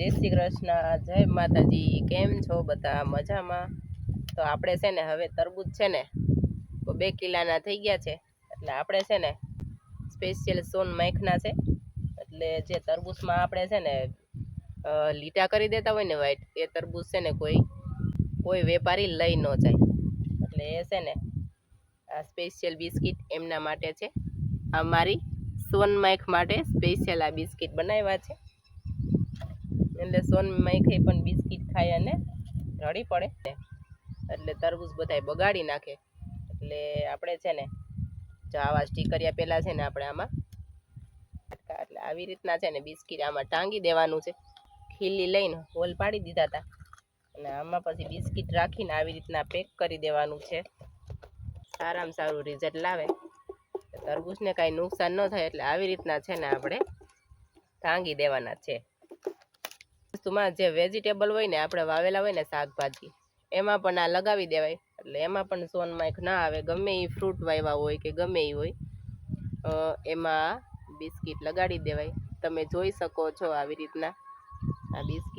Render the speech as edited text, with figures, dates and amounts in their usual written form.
જય શ્રી કૃષ્ણ, જય માતાજી। કેમ છો બધા? મજામાં? તો આપણે છે ને હવે તરબૂચ છે ને 2 કિલાના થઈ ગયા છે, એટલે આપણે છે ને સ્પેશિયલ સોન માખના છે। એટલે જે તરબૂચમાં આપણે છે ને લીટા કરી દેતા હોય ને વ્હાઈટ, એ તરબૂચ છે ને કોઈ વેપારી લઈ ન જાય, એટલે એ છે ને આ સ્પેશિયલ બિસ્કિટ એમના માટે છે। આ મારી સોન માખ માટે સ્પેશિયલ આ બિસ્કિટ બનાવ્યા છે। એટલે સોન માખે પણ બિસ્કિટ ખાય અને રડી પડે, એટલે તરબૂચ બધાય બગાડી નાખે। એટલે આપણે છે ને જો આવા સ્ટીકરિયા પહેલાં છે ને આપણે આમાં એટલે આવી રીતના છે ને બિસ્કિટ આમાં ટાંગી દેવાનું છે। ખીલી લઈને હોલ પાડી દીધા હતા, અને આમાં પછી બિસ્કિટ રાખીને આવી રીતના પેક કરી દેવાનું છે। સારામાં સારું રિઝલ્ટ લાવે, તરબૂચને કાંઈ નુકસાન ન થાય, એટલે આવી રીતના છે ને આપણે ટાંગી દેવાના છે। વસ્તુમાં જે વેજીટેબલ હોય ને આપણે વાવેલા હોય ને શાકભાજી, એમાં પણ આ લગાવી દેવાય, એટલે એમાં પણ સોન માખ ના આવે। ગમે એ ફ્રૂટ વાવ્યા હોય કે ગમે એ હોય, એમાં બિસ્કિટ લગાડી દેવાય। તમે જોઈ શકો છો આવી રીતના આ બિસ્કિટ